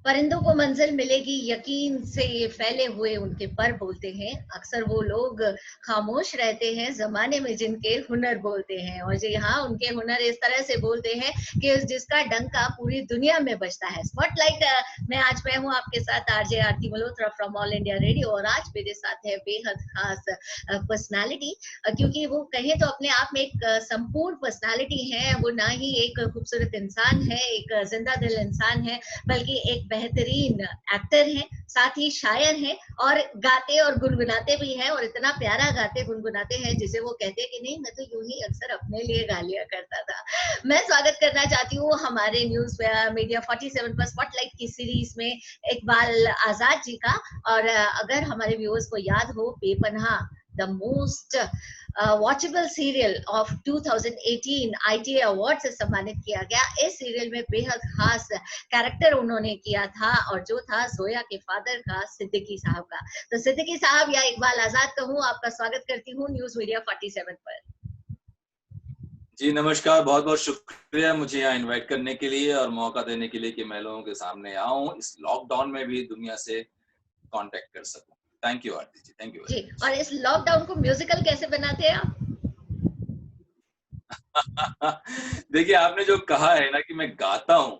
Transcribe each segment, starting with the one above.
परिंदों को मंजिल मिलेगी यकीन से ये फैले हुए उनके पर बोलते हैं। अक्सर वो लोग खामोश रहते हैं जमाने में जिनके हुनर बोलते हैं, और जी हाँ, उनके हुनर इस तरह से बोलते हैं कि जिसका डंका पूरी दुनिया में बजता है। स्पॉटलाइट में आज मैं हूँ आपके साथ RJ Aarti Malhotra from all India radio, और आज मेरे साथ है बेहद खास पर्सनालिटी, क्योंकि वो कहें तो अपने आप में एक संपूर्ण पर्सनालिटी है। वो ना ही एक खूबसूरत इंसान है, एक जिंदा दिल इंसान है, बल्कि एक बेहतरीन एक्टर हैं, साथ ही शायर हैं, और गाते और गुनगुनाते भी हैं, और इतना प्यारा गाते गुनगुनाते हैं जिसे वो कहते कि नहीं, मैं तो यूं ही अक्सर अपने लिए गा लिया करता था। मैं स्वागत करना चाहती हूँ हमारे न्यूज मीडिया 47 पर स्पॉटलाइट की सीरीज में इकबाल आजाद जी का। और अगर हमारे व्यूअर्स को याद हो, Bepanah the most watchable serial of 2018 ITA award से सम्मानित किया गया। इस सीरियल में बेहद खास कैरेक्टर उन्होंने किया था, और जो था जोया के फादर का, सिद्दीकी साहब का। तो सिद्दीकी साहब या इकबाल आजाद कहूँ, आपका स्वागत करती हूँ न्यूज मीडिया 47 पर। जी नमस्कार, बहुत बहुत शुक्रिया मुझे यहाँ इनवाइट करने के लिए और मौका देने के लिए कि मैं लोगों के सामने आऊँ, इस लॉकडाउन में भी दुनिया से कांटेक्ट कर सकूं। Thank you Aarti ji, thank you ji, very और इस लॉकडाउन को म्यूजिकल कैसे बनाते हैं आप? देखिए, आपने जो कहा है ना कि मैं गाता हूँ,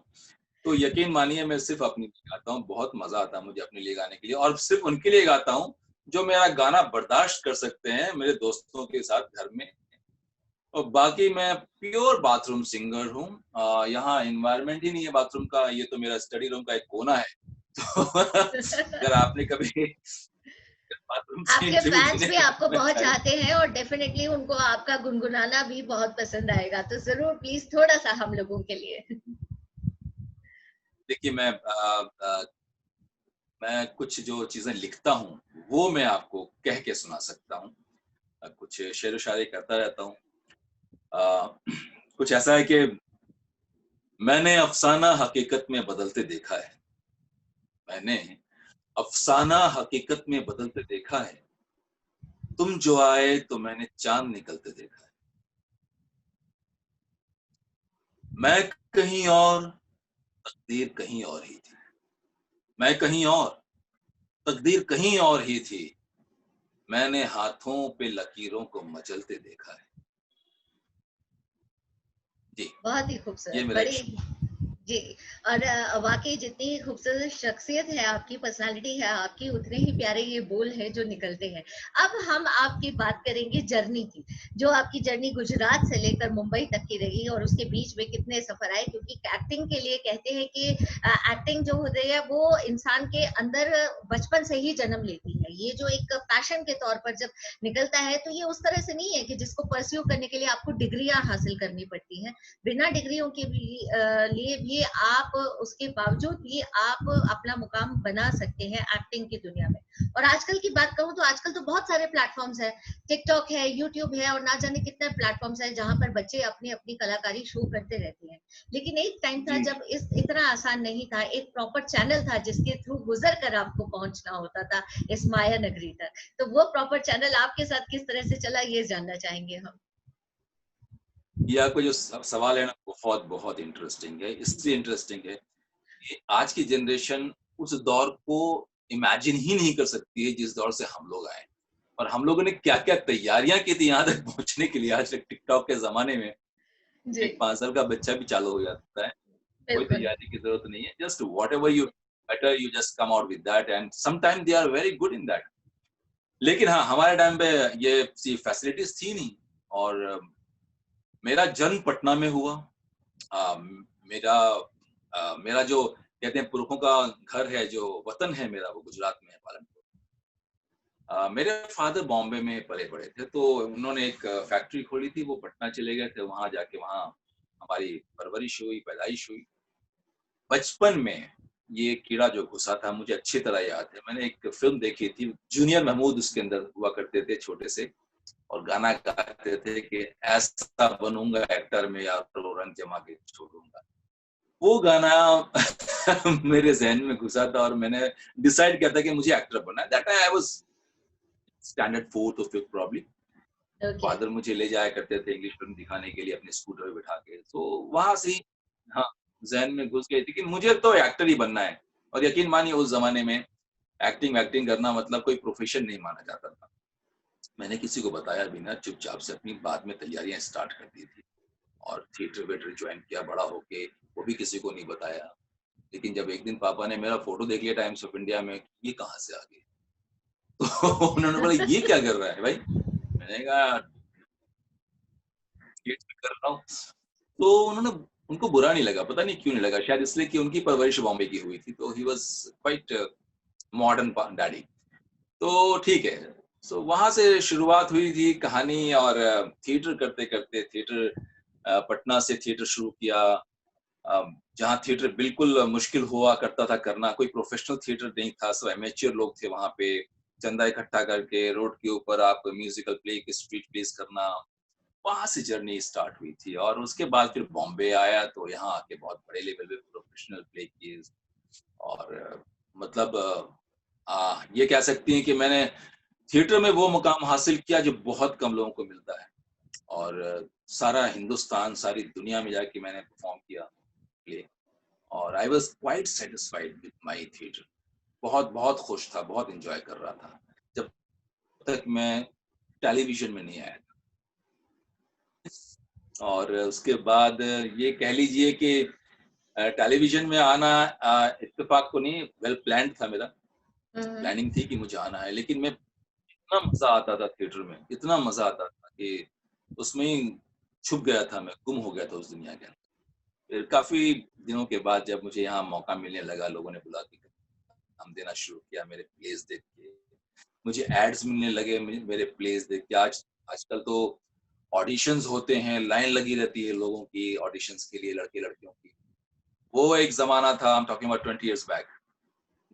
तो यकीन मानिए मैं सिर्फ अपने लिए गाता हूँ। बहुत मजा आता है मुझे अपने लिए गाने के लिए, और सिर्फ उनके लिए गाता हूँ जो मेरा गाना बर्दाश्त कर सकते हैं, मेरे दोस्तों के साथ घर में। और बाकी मैं प्योर बाथरूम सिंगर हूँ। यहाँ एनवायरनमेंट ही नहीं है बाथरूम का, ये तो मेरा स्टडी रूम का एक कोना है। तो अगर आपने कभी बाथरूम से आपके इंटरव्यू फैंस देने भी आपको जाना बहुत चाहिए। चाहते हैं, और डेफिनेटली उनको आपका गुनगुनाना भी बहुत पसंद आएगा, तो जरूर प्लीज थोड़ा सा हम लोगों के लिए। देखिए, मैं कुछ जो चीजें लिखता हूँ वो मैं आपको कह के सुना सकता हूँ। कुछ शेर व शायरी करता रहता हूँ। कुछ ऐसा है कि मैंने अफसाना हकीकत में बदलते देखा है। मैंने अफसाना हकीकत में बदलते देखा है। तुम जो आए तो मैंने चांद निकलते देखा है। मैं कहीं और, तकदीर कहीं और ही थी। मैं कहीं और, तकदीर कहीं और ही थी। मैंने हाथों पे लकीरों को मचलते देखा है। जी, बहुत ही ये खूबसूरत, मेरा एक बड़ी जी। और वाकई जितनी खूबसूरत शख्सियत है आपकी, पर्सनालिटी है आपकी, उतने ही प्यारे ये बोल है जो निकलते हैं। अब हम आपकी बात करेंगे जर्नी की, जो आपकी जर्नी गुजरात से लेकर मुंबई तक की रही, और उसके बीच में कितने सफर आए, क्योंकि एक्टिंग के लिए कहते हैं कि एक्टिंग जो होती है वो इंसान के अंदर बचपन से ही जन्म लेती है। ये जो एक पैशन के तौर पर जब निकलता है, तो ये उस तरह से नहीं है कि जिसको परस्यू करने के लिए आपको डिग्रियां हासिल करनी पड़ती हैं। बिना डिग्रियों के भी लिए भी आप, उसके बावजूद भी आप अपना मुकाम बना सकते हैं एक्टिंग की दुनिया में। और आजकल की बात कहूँ तो आजकल तो बहुत सारे प्लेटफॉर्म्स है, टिकटॉक है, यूट्यूब है, और ना जाने कितने प्लेटफॉर्म्स है जहां पर बच्चे अपनी अपनी कलाकारी शो करते रहते हैं। लेकिन एक टाइम था जी जब इस इतना आसान नहीं था, एक प्रॉपर चैनल था जिसके थ्रू गुजर कर आपको पहुंचना होता था इस माया नगरी तक। तो वो प्रॉपर चैनल आपके साथ किस तरह से चला, ये जानना चाहेंगे हम। ये आपको जो सवाल है ना, बहुत बहुत इंटरेस्टिंग है। इसलिए इंटरेस्टिंग है कि आज की जनरेशन उस दौर को इमेजिन ही नहीं कर सकती है जिस दौर से हम लोग आए, और हम लोगों ने क्या क्या तैयारियां की थी यहाँ तक पहुंचने के लिए। आज तक टिकटॉक के जमाने में जी, एक 5 साल का बच्चा भी चालू हो जाता है। कोई बिल्कुल। तैयारी की जरूरत नहीं है, just whatever you better you just come out with that, and sometime they are very good in that. लेकिन हाँ, हमारे टाइम पे ये फैसिलिटीज थी नहीं। और मेरा जन्म पटना में हुआ। अ, मेरा मेरा जो कहते हैं पुरखों का घर है, जो वतन है मेरा, वो गुजरात में है, पालनपुर। मेरे फादर बॉम्बे में पले बड़े थे, तो उन्होंने एक फैक्ट्री खोली थी, वो पटना चले गए थे। वहां जाके वहां हमारी परवरिश हुई, पैदाइश हुई। बचपन में ये कीड़ा जो घुसा था मुझे अच्छी तरह याद है। मैंने एक फिल्म देखी थी, जूनियर महमूद उसके अंदर हुआ करते थे, छोटे से, और गाना गाते थे कि ऐसा बनूंगा एक्टर में यार, तो रंग जमा के छोड़ूंगा। वो गाना मेरे जहन में घुसा था, और मैंने डिसाइड किया था कि मुझे एक्टर बनना है। That I was standard 4th और 5th प्रॉब्ली। ओके। फादर मुझे ले जाया करते थे इंग्लिश फिल्म दिखाने के लिए अपने स्कूटर पे बिठा के, तो वहां से ही हाँ जहन में घुस गई, लेकिन मुझे तो एक्टर ही बनना है। और यकीन मानिए उस जमाने में एक्टिंग वैक्टिंग करना मतलब कोई प्रोफेशन नहीं माना जाता था। मैंने किसी को बताया भी ना, चुपचाप से अपनी बाद में तैयारियां स्टार्ट कर दी थी, और थिएटर वेटर ज्वाइन किया बड़ा होके, वो भी किसी को नहीं बताया। लेकिन जब एक दिन पापा ने मेरा फोटो देख लिया टाइम्स ऑफ इंडिया में, ये कहाँ से आ गए, तो उन्होंने बोला ये क्या कर रहा है भाई। मैंने कहा थिएटर कर रहा हूँ। तो उन्होंने, उनको बुरा नहीं लगा, पता नहीं क्यों नहीं लगा, शायद इसलिए कि उनकी परवरिश बॉम्बे की हुई थी, तो he was quite modern daddy. तो ठीक है, सो वहां से शुरुआत हुई थी कहानी। और थिएटर करते करते थिएटर, पटना से थिएटर शुरू किया, जहाँ थिएटर बिल्कुल मुश्किल हुआ करता था करना, कोई प्रोफेशनल थिएटर नहीं था, सब एमेच्योर लोग थे वहां पे। चंदा इकट्ठा करके रोड के ऊपर आप म्यूजिकल प्ले के स्ट्रीट प्लेस करना, वहां से जर्नी स्टार्ट हुई थी। और उसके बाद फिर बॉम्बे आया, तो यहाँ आके बहुत बड़े लेवल पे प्रोफेशनल प्ले किए। और मतलब ये कह सकती हैं कि मैंने थिएटर में वो मुकाम हासिल किया जो बहुत कम लोगों को मिलता है। और सारा हिंदुस्तान, सारी दुनिया में जाके मैंने परफॉर्म किया प्ले, और I was quite satisfied with my theatre. बहुत बहुत खुश था, बहुत एंजॉय कर रहा था, जब तक मैं टेलीविजन में नहीं आया। और उसके बाद ये कह लीजिए कि टेलीविजन में आना इत्तेफाक को नहीं, वेल प्लान्ड था मेरा। प्लानिंग थी कि मुझे आना है, लेकिन मैं, इतना मजा आता था थिएटर में, इतना मजा आता था कि उसमें ही छुप गया था, मैं गुम हो गया था उस दुनिया के अंदर। फिर काफी दिनों के बाद जब मुझे यहाँ मौका मिलने लगा, लोगों ने बुला के काम देना शुरू किया मेरे प्लेस देख के, मुझे एड्स मिलने लगे मेरे प्लेस देख के। आजकल तो ऑडिशंस होते हैं, लाइन लगी रहती है लोगों की ऑडिशंस के लिए, लड़के लड़कियों की। वो एक जमाना था, I am talking about 20 years back,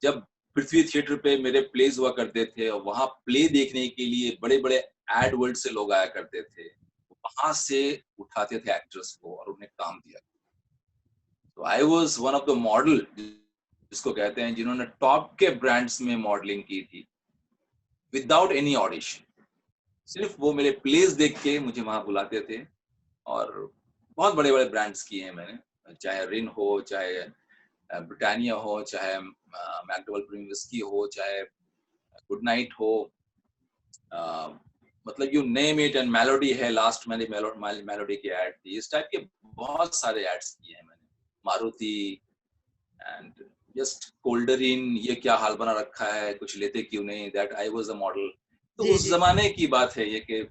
जब पृथ्वी थिएटर पे मेरे प्लेस हुआ करते थे, और वहां प्ले देखने के लिए बड़े बड़े एड वर्ल्ड से लोग आया करते थे। वहां से उठाते थे एक्टर्स को और उन्हें काम दिया। तो I was one of the model, जिसको कहते हैं, जिन्होंने टॉप के ब्रांड्स में मॉडलिंग की थी विदाउट एनी ऑडिशन। सिर्फ वो मेरे प्लेस देख के मुझे वहां बुलाते थे। और बहुत बड़े बड़े ब्रांड्स किए हैं मैंने, चाहे रिन हो, चाहे ब्रिटानिया हो, चाहे मैकडॉवेल प्रीमियम विस्की हो, चाहे गुड नाइट हो, मतलब you name it, and melody है, लास्ट मैंने मेलोडी की एड थी। इस टाइप के बहुत सारे एड्स किए हैं मैंने, मारुति एंड जस्ट कोल्डरिन, ये क्या हाल बना रखा है, कुछ लेते क्यों नहीं, that I was a model. तो जी उस जी। जमाने की बात है ये कि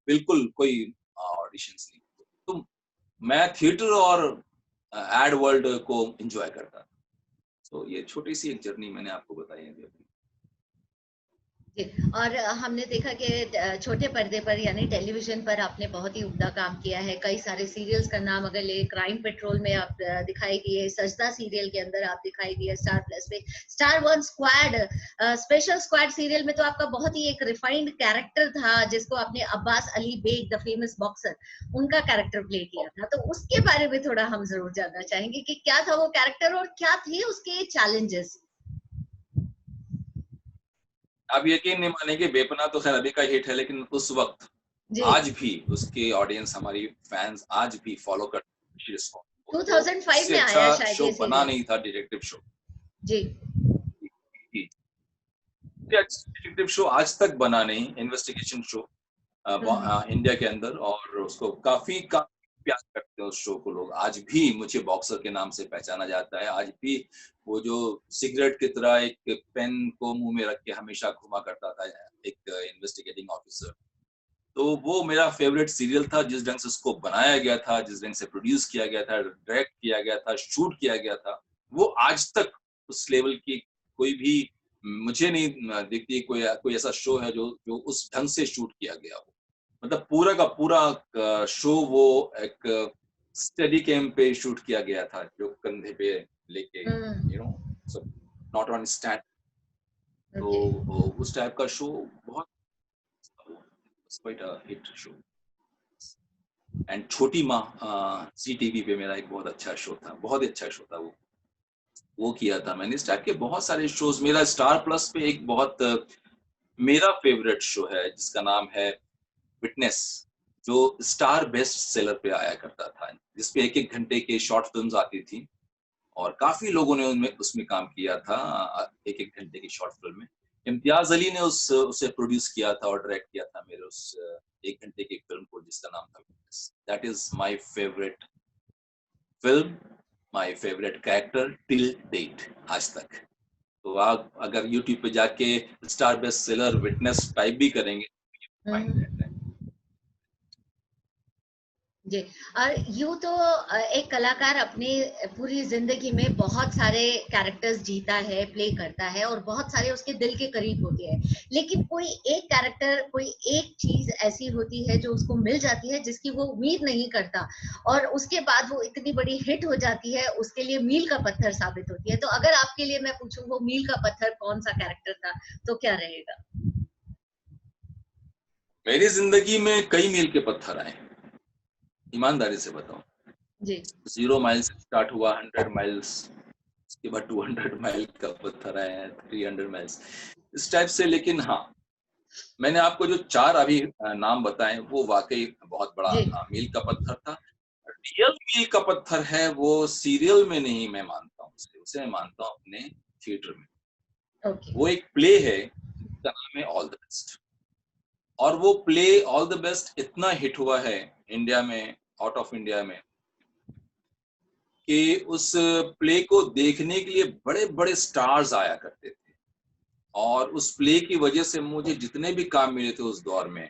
बिल्कुल कोई ऑडिशंस नहीं। तो मैं थिएटर और एड वर्ल्ड को एंजॉय करता। तो ये छोटी सी एक जर्नी मैंने आपको बताई है अभी। जी। और हमने देखा कि छोटे पर्दे पर यानी टेलीविजन पर आपने बहुत ही उम्दा काम किया है। कई सारे सीरियल्स का नाम अगर ले, क्राइम पेट्रोल में आप दिखाई दिए, सजदा सीरियल के अंदर आप दिखाई दिए, स्टार प्लस पे star one squad, special squad serial में तो आपका बहुत ही एक रिफाइंड कैरेक्टर था, जिसको आपने Abbas Ali Beg the famous boxer, उनका कैरेक्टर प्ले किया था। तो उसके बारे में थोड़ा हम जरूर जानना चाहेंगे कि क्या था वो कैरेक्टर और क्या थे उसके चैलेंजेस। आप यकीन नहीं मानेंगे, बेपनाह तो खैर अभी का हिट है, लेकिन उस वक्त, जी। आज भी उसके ऑडियंस, हमारी फैंस आज भी फॉलो करते हैं इसको। तो 2005 इससे में अच्छा आया शायद शो ये बना सीरियल। नहीं था डिटेक्टिव शो। जी। डिटेक्टिव शो आज तक बना नहीं, इन्वेस्टिगेशन शो इंडिया के अंदर, और उसको काफी काफी प्यार करते हैं उस शो को लोग। आज भी मुझे बॉक्सर के नाम से पहचाना जाता है। आज भी वो जो सिगरेट की तरह एक पेन को मुंह में रख के हमेशा घुमा करता था, एक इन्वेस्टिगेटिंग ऑफिसर, तो वो मेरा फेवरेट सीरियल था। जिस ढंग से उसको बनाया गया था, जिस ढंग से प्रोड्यूस किया गया था, डायरेक्ट किया गया था, शूट किया गया था, वो आज तक उस लेवल की कोई भी, मुझे नहीं दिखती कोई कोई ऐसा शो है जो जो उस ढंग से शूट किया गया हो। मतलब पूरा का पूरा शो वो एक स्टडी कैम पे शूट किया गया था, जो कंधे पे लेके, हम्म। यू नो, सब नॉट ऑन स्टैंड। तो ओके। उस टाइप का शो बहुत, quite a hit show. And छोटी माँ, जी टीवी पे मेरा एक बहुत अच्छा शो था, बहुत ही अच्छा शो था वो किया था मैंने। इस टाइप के बहुत सारे शोज, मेरा स्टार प्लस पे एक बहुत मेरा फेवरेट शो है जिसका नाम है विटनेस, जो स्टार बेस्ट सेलर पे आया करता था, जिसपे 1-1 घंटे के शॉर्ट फिल्म्स आती थी और काफ़ी लोगों ने उनमें उसमें काम किया था 1-1 घंटे की शॉर्ट फ़िल्म में। इम्तियाज़ अली ने उसे प्रोड्यूस किया था और डायरेक्ट किया था मेरे उस 1 घंटे की फ़िल्म को जिसका नाम था witness. That is my favourite film, my favourite character till date आज तक। तो आप अगर यूट्यूब पे जाके star best seller witness type भी करेंगे, फाइंड दैट। जी। और यूँ तो एक कलाकार अपनी पूरी ज़िंदगी में बहुत सारे कैरेक्टर्स जीता है, प्ले करता है और बहुत सारे उसके दिल के करीब होते हैं। लेकिन कोई एक कैरेक्टर, कोई एक चीज़ ऐसी होती है जो उसको मिल जाती है जिसकी वो उम्मीद नहीं करता और उसके बाद वो इतनी बड़ी हिट हो जाती है, उसके लिए मील का पत्थर साबित होती है। तो अगर आपके लिए मैं पूछूँ वो मील का पत्थर कौन-सा कैरेक्टर था, तो क्या रहेगा? मेरी ज़िंदगी में कई मील के पत्थर आए हैं, ईमानदारी से बताऊँ। जी। 0 माइल से स्टार्ट हुआ 100 माइल्स, उसके बाद 200 माइल का पत्थर आया है, 300 माइल्स, इस टाइप से। लेकिन हाँ, मैंने आपको जो 4 अभी नाम बताए वो वाक़ई बहुत बड़ा जी। मील का पत्थर था। रियल मील का पत्थर है वो सीरियल में नहीं मैं मानता हूँ उसे मैं मानता हूँ अपने थिएटर में। ओके। वो एक प्ले है जिसका नाम है ऑल द बेस्ट, और वो प्ले ऑल द बेस्ट इतना हिट हुआ है इंडिया में, आउट ऑफ इंडिया में, कि उस प्ले को देखने के लिए बड़े-बड़े स्टार्स आया करते थे। और उस प्ले की वजह से मुझे जितने भी काम मिले थे उस दौर में,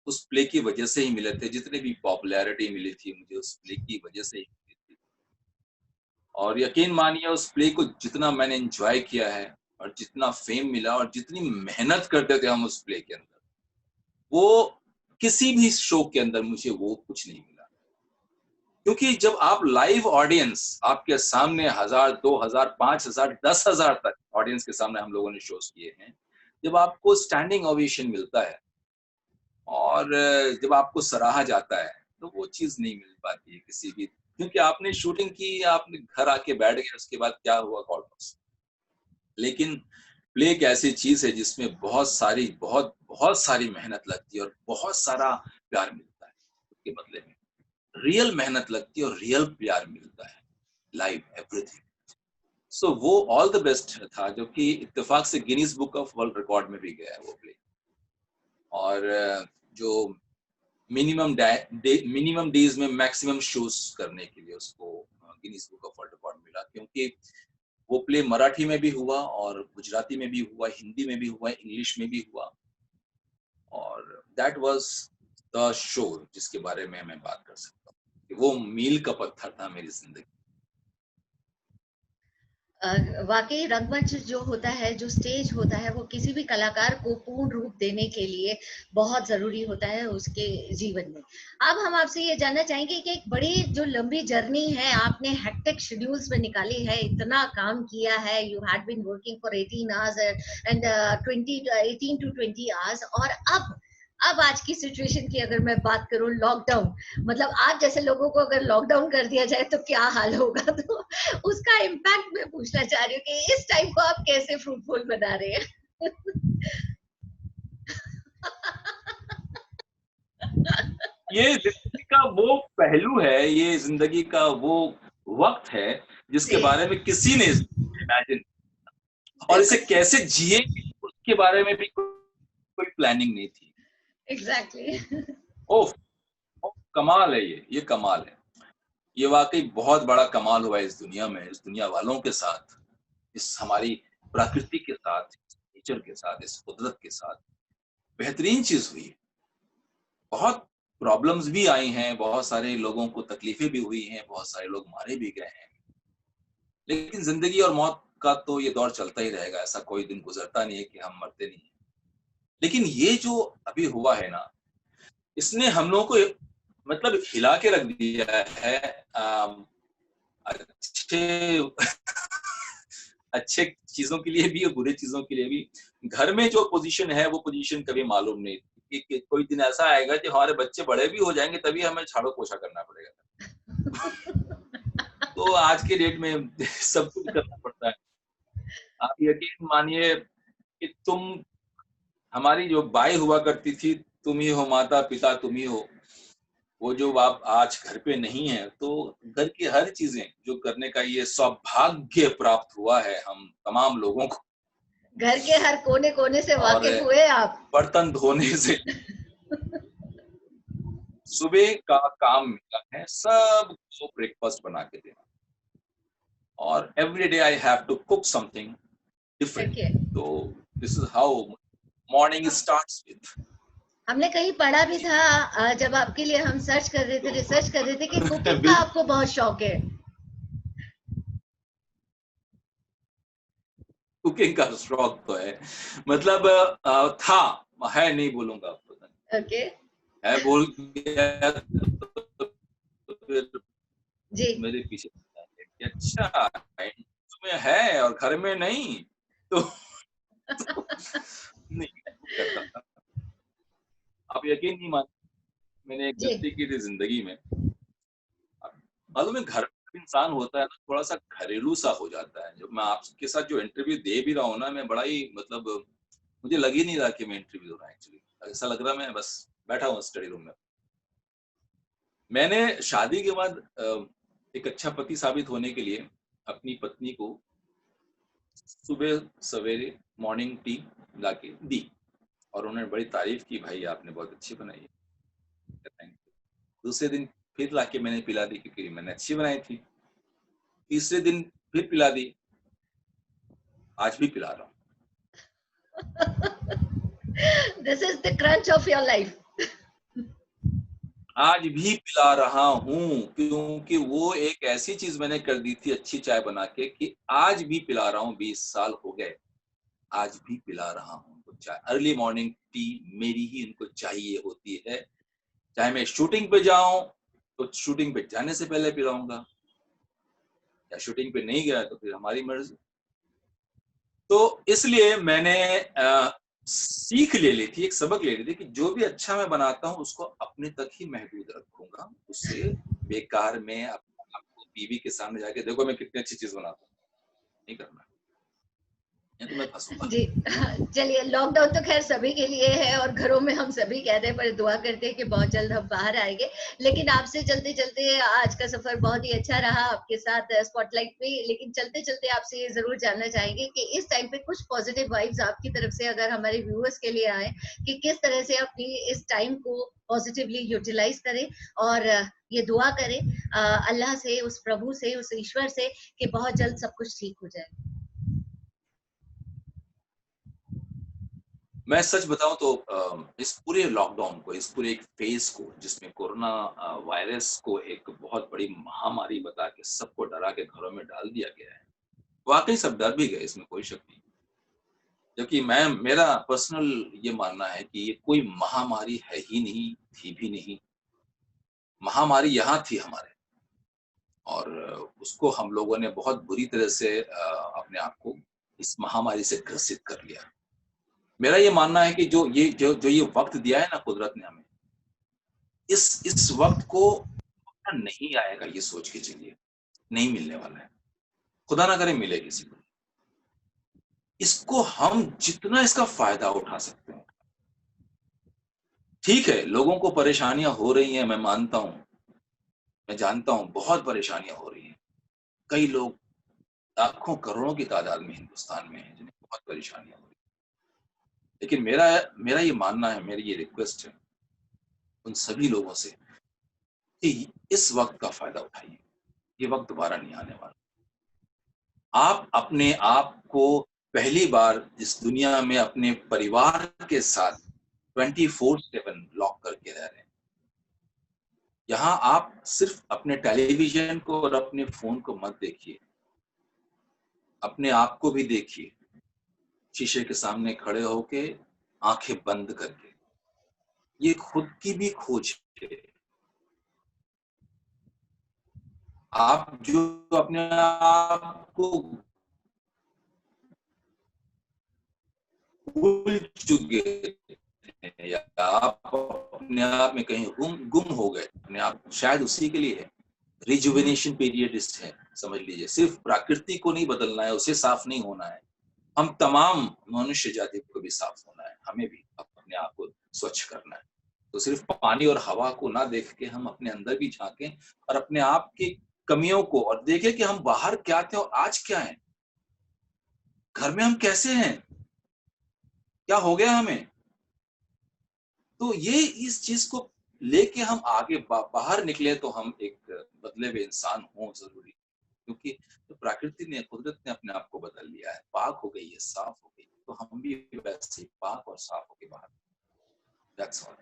उस प्ले की वजह से ही मिले थे। जितनी भी पॉपुलैरिटी मिली थी मुझे उस प्ले की वजह से ही मिली थी। और यकीन मानिए उस प्ले को जितना मैंने एन्जॉय किया है और जितना फ़ेम मिला और जितनी मेहनत करते थे हम उस प्ले के अंदर, वो किसी भी शो के अंदर मुझे वो कुछ नहीं मिला। क्योंकि जब आप लाइव ऑडियंस आपके सामने 1000, 2000, 5000, 10,000 तक ऑडियंस के सामने हम लोगों ने शोज़ किए हैं। जब आपको स्टैंडिंग ओवेशन मिलता है और जब आपको सराहा जाता है, तो वो चीज़ नहीं मिल पाती है किसी भी, क्योंकि आपने शूटिंग की, आपने घर आके बैठ गए, उसके बाद क्या हुआ गॉड नोज़। लेकिन प्ले एक ऐसी चीज़ है जिसमें बहुत सारी मेहनत लगती है और बहुत सारा प्यार मिलता है उसके बदले में। रियल मेहनत लगती है और रियल प्यार मिलता है, लाइव एवरीथिंग। सो वो ऑल द बेस्ट था जो कि इत्तेफाक से Guinness book of world record में भी गया है वो प्ले। और जो मिनिमम डेज में मैक्सिमम शोज करने के लिए उसको Guinness book of world record मिला, क्योंकि वो प्ले मराठी में भी हुआ और गुजराती में भी हुआ, हिंदी में भी हुआ, इंग्लिश में भी हुआ। और दैट वाज द शो जिसके बारे में मैं बात कर सकता हूँ कि वो मील का पत्थर था मेरी जिंदगी। वाक़ई रंगमंच जो होता है, जो स्टेज होता है, वो किसी भी कलाकार को पूर्ण रूप देने के लिए बहुत ज़रूरी होता है उसके जीवन में। अब हम आपसे ये जानना चाहेंगे कि एक बड़ी जो लंबी जर्नी है, आपने हेक्टिक शेड्यूल्स में निकाली है, इतना काम किया है, you had been working for 18 hours and 18 to 20 hours और अब आज की सिचुएशन की अगर मैं बात करूँ लॉकडाउन, मतलब आज जैसे लोगों को अगर लॉकडाउन कर दिया जाए तो क्या हाल होगा? तो उसका इम्पैक्ट मैं पूछना चाह रही हूँ कि इस टाइम को आप कैसे फ्रूटफुल बना रहे हैं? ये जिंदगी का वो पहलू है, ये जिंदगी का वो वक्त है जिसके जी, बारे में किसी ने इमेजिन, और इसे बिल्कुल, कैसे जिएंगे उसके बारे में भी कोई प्लानिंग नहीं थी। एग्ज़ैक्टली। ओह! ओह! कमाल है ये कमाल है। ये वाक़ई बहुत बड़ा कमाल हुआ है इस दुनिया में, इस दुनिया वालों के साथ, इस हमारी प्रकृति के साथ, इस नेचर के साथ, इस कुदरत के साथ। बेहतरीन चीज़ हुई है। बहुत प्रॉब्लम्स भी आई हैं, बहुत सारे लोगों को तकलीफ़ें भी हुई हैं, बहुत सारे लोग मारे भी गए हैं। लेकिन ज़िंदगी और मौत का तो ये दौर चलता ही रहेगा, ऐसा कोई दिन गुज़रता नहीं है कि हम मरते नहीं हैं। लेकिन ये जो अभी हुआ है ना, इसने हम लोगों को मतलब हिला के रख दिया है। अच्छे अच्छे चीज़ों के लिए भी और बुरे चीज़ों के लिए भी। घर में जो पोज़ीशन है, वो पोज़ीशन कभी मालूम नहीं थी कि कोई दिन ऐसा आएगा कि हमारे बच्चे बड़े भी हो जाएँगे, तभी हमें झाड़ू-पोछा करना पड़ेगा। तो आज के डेट में सब कुछ करना पड़ता है। आप यकीन मानिए कि तुम हमारी जो बाई हुआ करती थी, तुम ही हो माता पिता तुम ही हो, वो जो आप आज घर पे नहीं है, तो घर की हर चीजें जो करने का ये सौभाग्य प्राप्त हुआ है हम तमाम लोगों को, घर के हर कोने कोने से और वाकिफ हुए आप। बर्तन धोने से सुबह का काम मिला है सबको ब्रेकफास्ट बना के देना, और every day I have to cook something different. Okay, तो this is how morning starts with. हमने कहीं पढ़ा भी था जब आपके लिए हम सर्च कर रहे थे, रिसर्च कर रहे थे कि कुकिंग का बिल्कुल, आपको बहुत शौक है। कुकिंग का शौक तो है, मतलब था, है नहीं बोलूंगा आपको, ओके है बोल दिया तो फिर जी। मेरे पीछे कि अच्छा तुम्हें है और घर में नहीं, तो, तो नहीं करता था। आप यकीन नहीं मान, मैंने एक जी गलती की थी जिंदगी में। मालूम है, घर में इंसान होता है ना, थोड़ा सा घरेलू सा हो जाता है। जब मैं आपके साथ जो इंटरव्यू दे भी रहा हूँ ना, मैं बड़ा ही मतलब मुझे लग ही नहीं रहा कि मैं इंटरव्यू दे रहा हूँ। एक्चुअली ऐसा लग रहा मैं बस बैठा हूँ स्टडी रूम में। मैंने शादी के बाद एक अच्छा पति साबित होने के लिए अपनी पत्नी को सुबह सवेरे मॉर्निंग टी लाके दी, और उन्होंने बड़ी तारीफ की, भाई आपने बहुत अच्छी बनाई है, थैंक यू। दूसरे दिन फिर लाके मैंने पिला दी क्योंकि मैंने अच्छी बनाई थी। तीसरे दिन फिर पिला दी, आज भी पिला रहा हूँ। This is the crunch of your life. आज भी पिला रहा हूँ क्योंकि वो एक ऐसी चीज मैंने कर दी थी अच्छी चाय बना के कि आज भी पिला रहा हूँ। 20 साल हो गए, आज भी पिला रहा हूँ उनको चाय। अर्ली मॉर्निंग टी मेरी ही उनको चाहिए होती है, चाहे मैं शूटिंग पे जाऊं तो शूटिंग पे जाने से पहले पिलाऊंगा, या शूटिंग पे नहीं गया तो फिर हमारी मर्जी। तो इसलिए मैंने सीख ले ली थी, एक सबक ले ली थी कि जो भी अच्छा मैं बनाता हूँ उसको अपने तक ही महदूद रखूंगा। उससे बेकार में आपको बीवी के सामने जाके देखो मैं कितनी अच्छी चीज बनाता हूँ, नहीं करना, नहीं तो मैं फंसूंगा। जी चलिए, लॉकडाउन तो खैर सभी के लिए है और घरों में हम सभी कहते हैं, पर दुआ करते हैं कि बहुत जल्द हम बाहर आएंगे। लेकिन आपसे चलते चलते आज का सफर बहुत ही अच्छा रहा आपके साथ स्पॉटलाइट में। लेकिन चलते चलते आपसे ये जरूर जानना चाहेंगे कि इस टाइम पे कुछ पॉजिटिव वाइब्स आपकी तरफ से अगर हमारे व्यूअर्स के लिए आए, कि किस तरह से अपनी इस टाइम को पॉजिटिवली यूटिलाइज करें, और ये दुआ करें अल्लाह से, उस प्रभु से, उस ईश्वर से, कि बहुत जल्द सब कुछ ठीक हो जाए। मैं सच बताऊं तो इस पूरे लॉकडाउन को, इस पूरे एक फेज को जिसमें कोरोना वायरस को एक बहुत बड़ी महामारी बता के सबको डरा के घरों में डाल दिया गया है, वाकई सब डर भी गए, इसमें कोई शक नहीं। जबकि मैं, मेरा पर्सनल ये मानना है कि ये कोई महामारी है ही नहीं, थी भी नहीं। महामारी यहाँ थी हमारे, और उसको हम लोगों ने बहुत बुरी तरह से अपने आप को इस महामारी से ग्रसित कर लिया। मेरा ये मानना है कि जो ये वक्त दिया है ना कुदरत ने हमें, इस वक्त को नहीं आएगा ये सोच के चलिए, नहीं मिलने वाला है, खुदा ना करे मिले किसी को। इसको हम जितना इसका फायदा उठा सकते हैं, ठीक है लोगों को परेशानियां हो रही हैं, मैं मानता हूं, मैं जानता हूं बहुत परेशानियां हो रही हैं। कई लोग लाखों करोड़ों की तादाद में हिंदुस्तान में हैं जिन्हें बहुत परेशानियां हो रही हैं। लेकिन मेरा मेरा ये मानना है, मेरी ये रिक्वेस्ट है उन सभी लोगों से कि इस वक्त का फायदा उठाइए, ये वक्त दोबारा नहीं आने वाला। आप अपने आप को पहली बार इस दुनिया में अपने परिवार के साथ 24/7 लॉक करके रह रहे हैं। यहाँ आप सिर्फ अपने टेलीविजन को और अपने फोन को मत देखिए, अपने आप को भी देखिए, शीशे के सामने खड़े होके, आंखें बंद करके। ये खुद की भी खोज है। आप जो अपने आप को भूल चुके हैं, या आप अपने आप में कहीं गुम हो गए अपने आप, शायद उसी के लिए है रिजुविनेशन पीरियड है। समझ लीजिए, सिर्फ प्रकृति को नहीं बदलना है, उसे साफ नहीं होना है, हम तमाम मनुष्य जाति को भी साफ होना है। हमें भी अपने आप को स्वच्छ करना है। तो सिर्फ पानी और हवा को ना देख के हम अपने अंदर भी झांकें और अपने आप की कमियों को और देखें कि हम बाहर क्या थे और आज क्या हैं। घर में हम कैसे हैं? क्या हो गया हमें? तो ये इस चीज को लेके हम आगे बाहर निकले तो हम एक बदले हुए इंसान हों जरूरी, क्योंकि तो प्रकृति ने, कुदरत ने अपने आप को बदल लिया है, पाक हो गई है, साफ हो गई, तो हम भी वैसे ही पाक और साफ होके बाहर। That's all.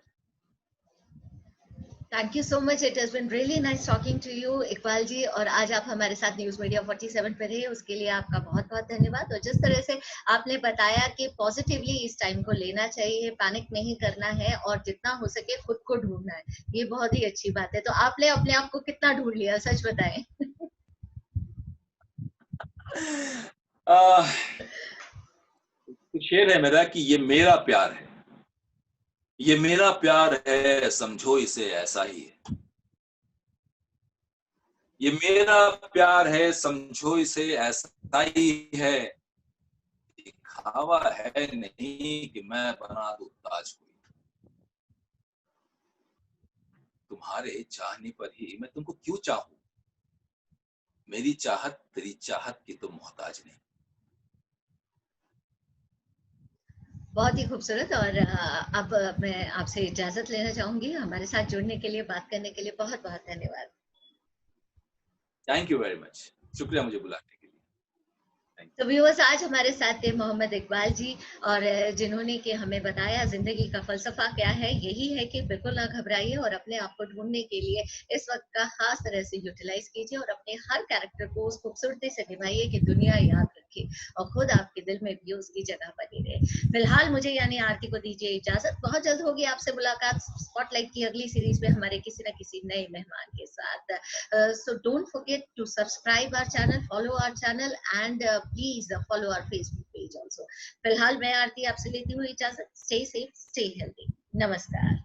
Thank you so much, it has been really nice talking to you Iqbal ji. और आज आप हमारे साथ न्यूज मीडिया 47 पे रहे, उसके लिए आपका बहुत बहुत धन्यवाद। और जिस तरह से आपने बताया कि पॉजिटिवली इस टाइम को लेना चाहिए, पैनिक नहीं करना है और जितना हो सके खुद को ढूंढना है, ये बहुत ही अच्छी बात है। तो आपने अपने आप को कितना ढूंढ लिया, सच बताएं? शेर है मेरा कि ये मेरा प्यार है, ये मेरा प्यार है, समझो इसे ऐसा ही है। ये मेरा प्यार है, समझो इसे ऐसा ही है। दिखावा है नहीं कि मैं बना दूं ताज कोई, तुम्हारे चाहने पर ही मैं तुमको क्यों चाहूं, मेरी चाहत तेरी चाहत की तो मोहताज नहीं। बहुत ही खूबसूरत। और अब मैं आपसे इजाजत लेना चाहूंगी। हमारे साथ जुड़ने के लिए, बात करने के लिए बहुत बहुत धन्यवाद। थैंक यू वेरी मच, शुक्रिया मुझे बुलाने के लिए। तो व्यूअर्स, आज हमारे साथ थे मोहम्मद इकबाल जी, और जिन्होंने कि हमें बताया जिंदगी का फलसफा क्या है। यही है कि बिल्कुल ना घबराइए और अपने आप को ढूंढने के लिए इस वक्त का खास तरह से यूटिलाइज कीजिए और अपने हर कैरेक्टर को उस खूबसूरती से निभाइए कि दुनिया याद रखे और खुद आपके दिल में भी उसकी जगह बनी रहे। फिलहाल मुझे यानी आरती को दीजिए इजाजत। बहुत जल्द होगी आपसे मुलाकात स्पॉटलाइट की अगली सीरीज में हमारे किसी न किसी नए मेहमान के साथ। So don't forget to subscribe our channel, follow our channel, and please follow our Facebook page also. फिलहाल मैं आरती आपसे लेती हूँ इजाजत। Stay safe, stay healthy. नमस्कार।